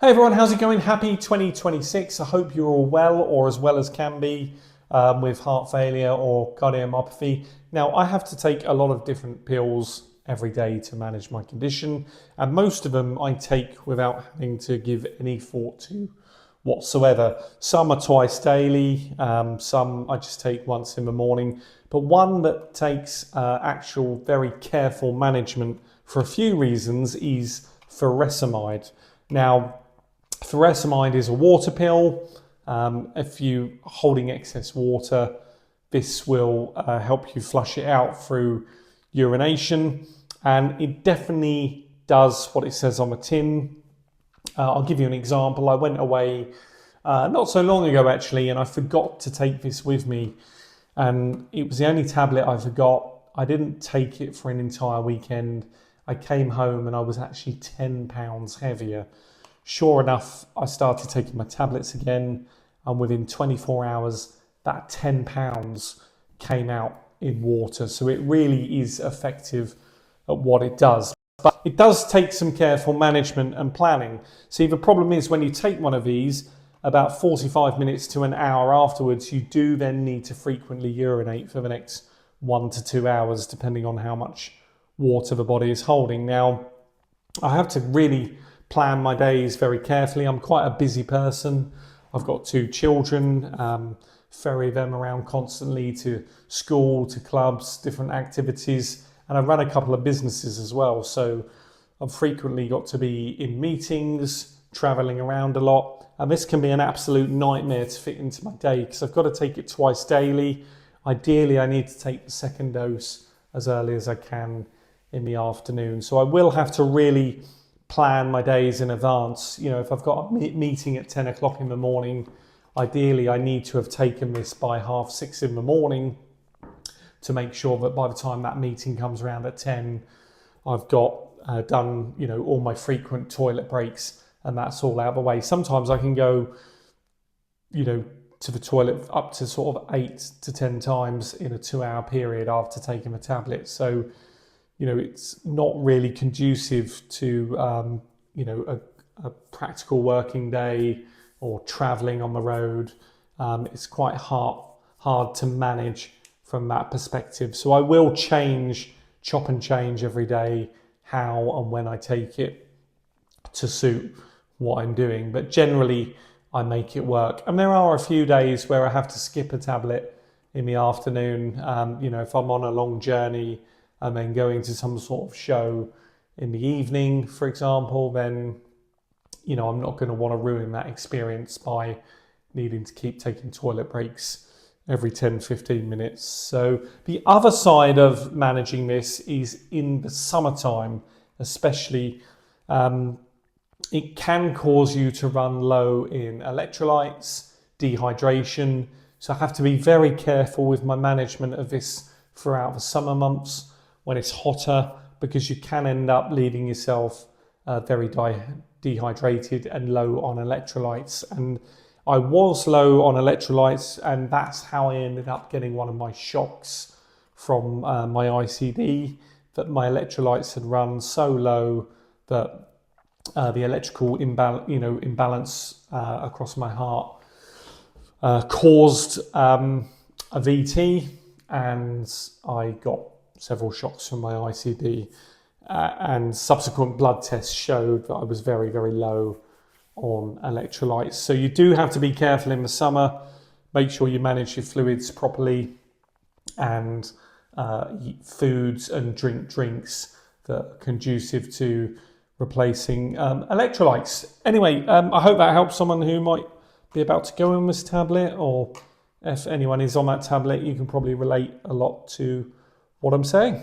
Hey everyone, how's it going? Happy 2026. I hope you're all well, or as well as can be, with heart failure or cardiomyopathy. Now, I have to take a lot of different pills every day to manage my condition, and most of them I take without having to give any thought to whatsoever. Some are twice daily, some I just take once in the morning, but one that takes actual very careful management for a few reasons is furosemide. Now, furosemide is a water pill. If you're holding excess water, this will help you flush it out through urination, and it definitely does what it says on the tin. I'll give you an example. I went away not so long ago actually, and I forgot to take this with me, and it was the only tablet I forgot. I didn't take it for an entire weekend. I came home and I was actually 10 pounds heavier. Sure enough, I started taking my tablets again, and within 24 hours, that 10 pounds came out in water. So it really is effective at what it does. But it does take some careful management and planning. See, the problem is when you take one of these, about 45 minutes to an hour afterwards, you do then need to frequently urinate for the next 1 to 2 hours, depending on how much water the body is holding. Now, I have to really plan my days very carefully. I'm quite a busy person. I've got 2 children, ferry them around constantly to school, to clubs, different activities, and I run a couple of businesses as well. So I've frequently got to be in meetings, traveling around a lot, and this can be an absolute nightmare to fit into my day because I've got to take it twice daily. Ideally, I need to take the second dose as early as I can in the afternoon. So I will have to really plan my days in advance. You know, if I've got a meeting at 10 o'clock in the morning, ideally I need to have taken this by 6:30 in the morning to make sure that by the time that meeting comes around at 10, I've got done, you know, all my frequent toilet breaks and that's all out of the way. Sometimes I can go, you know, to the toilet up to sort of 8 to 10 times in a 2-hour period after taking the tablet. So you know, it's not really conducive to, you know, a practical working day or traveling on the road. It's quite hard to manage from that perspective. So I will chop and change every day how and when I take it to suit what I'm doing. But generally, I make it work. And there are a few days where I have to skip a tablet in the afternoon. You know, if I'm on a long journey, and then going to some sort of show in the evening, for example, then, you know, I'm not going to want to ruin that experience by needing to keep taking toilet breaks every 10, 15 minutes. So the other side of managing this is in the summertime, especially, it can cause you to run low in electrolytes, dehydration. So I have to be very careful with my management of this throughout the summer months when it's hotter, because you can end up leaving yourself very dehydrated and low on electrolytes. And I was low on electrolytes, and that's how I ended up getting one of my shocks from my ICD, that my electrolytes had run so low that the electrical imbalance across my heart caused a VT, and I got several shocks from my ICD, and subsequent blood tests showed that I was very, very low on electrolytes. So you do have to be careful in the summer. Make sure you manage your fluids properly, and eat foods and drinks that are conducive to replacing electrolytes. Anyway, I hope that helps someone who might be about to go on this tablet, or if anyone is on that tablet, you can probably relate a lot to what I'm saying.